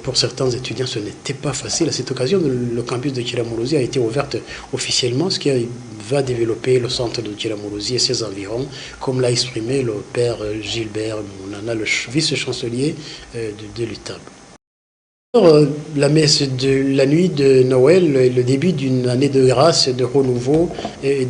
Pour certains étudiants, ce n'était pas facile. À cette occasion, le campus de Kiramuruzi a été ouvert officiellement, ce qui va développer le centre de Kiramuruzi et ses environs, comme l'a exprimé le père Gilbert Mounana, le vice-chancelier de l'UTAB. La messe de la nuit de Noël est le début d'une année de grâce, de renouveau et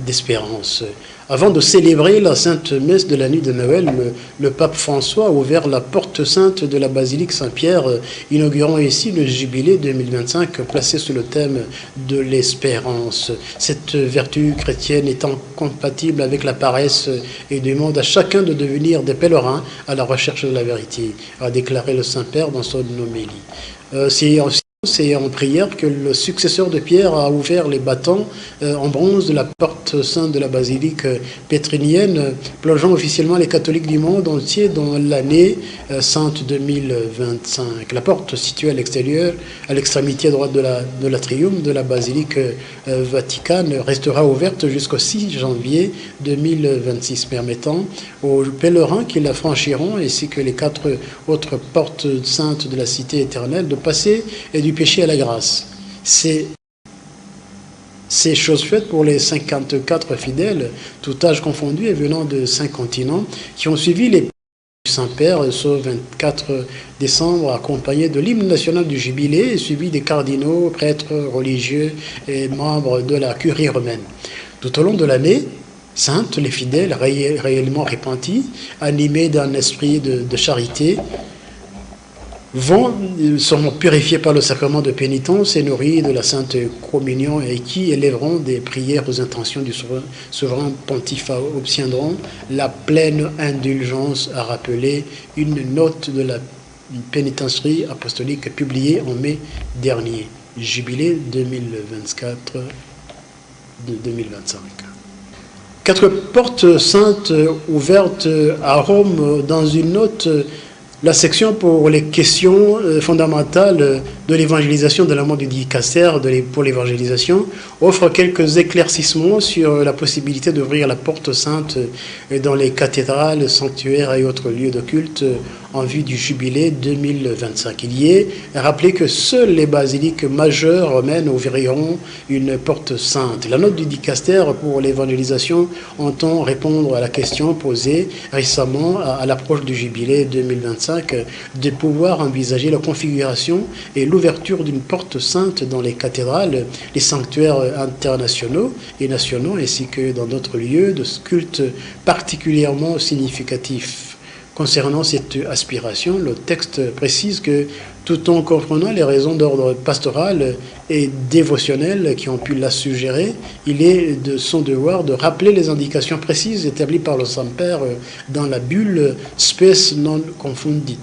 d'espérance. Avant de célébrer la sainte messe de la nuit de Noël, le pape François a ouvert la porte sainte de la basilique Saint-Pierre, inaugurant ici le jubilé 2025 placé sous le thème de l'espérance. Cette vertu chrétienne étant compatible avec la paresse et demande à chacun de devenir des pèlerins à la recherche de la vérité, a déclaré le Saint-Père dans son homélie. C'est en prière que le successeur de Pierre a ouvert les battants en bronze de la porte sainte de la basilique pétrinienne, plongeant officiellement les catholiques du monde entier dans l'année sainte 2025. La porte située à l'extérieur, à l'extrémité droite de l'atrium de la basilique vaticane, restera ouverte jusqu'au 6 janvier 2026, permettant aux pèlerins qui la franchiront, ainsi que les 4 autres portes saintes de la cité éternelle, de passer et du péché à la grâce. C'est chose faite pour les 54 fidèles, tout âge confondu et venant de 5 continents, qui ont suivi les du Saint-Père ce 24 décembre, accompagnés de l'hymne national du Jubilé, et suivi des cardinaux, prêtres, religieux et membres de la curie romaine. Tout au long de l'année sainte, les fidèles réellement repentis, animés d'un esprit de charité, seront purifiés par le sacrement de pénitence et nourris de la Sainte Communion, et qui élèveront des prières aux intentions du souverain pontife, obtiendront la pleine indulgence, à rappeler une note de la pénitencerie apostolique publiée en mai dernier. Jubilé 2024 de 2025. 4 portes saintes ouvertes à Rome. Dans une note, la section pour les questions fondamentales de l'évangélisation de la mort du dicaster pour l'évangélisation offre quelques éclaircissements sur la possibilité d'ouvrir la porte sainte dans les cathédrales, sanctuaires et autres lieux de culte en vue du jubilé 2025. Il y est rappelé que seules les basiliques majeures romaines ouvriront une porte sainte. La note du dicaster pour l'évangélisation entend répondre à la question posée récemment à l'approche du jubilé 2025 de pouvoir envisager la configuration et l'ouverture d'une porte sainte dans les cathédrales, les sanctuaires internationaux et nationaux, ainsi que dans d'autres lieux de culte particulièrement significatifs. Concernant cette aspiration, le texte précise que, tout en comprenant les raisons d'ordre pastoral et dévotionnel qui ont pu la suggérer, il est de son devoir de rappeler les indications précises établies par le Saint-Père dans la bulle « Spes non confundit ».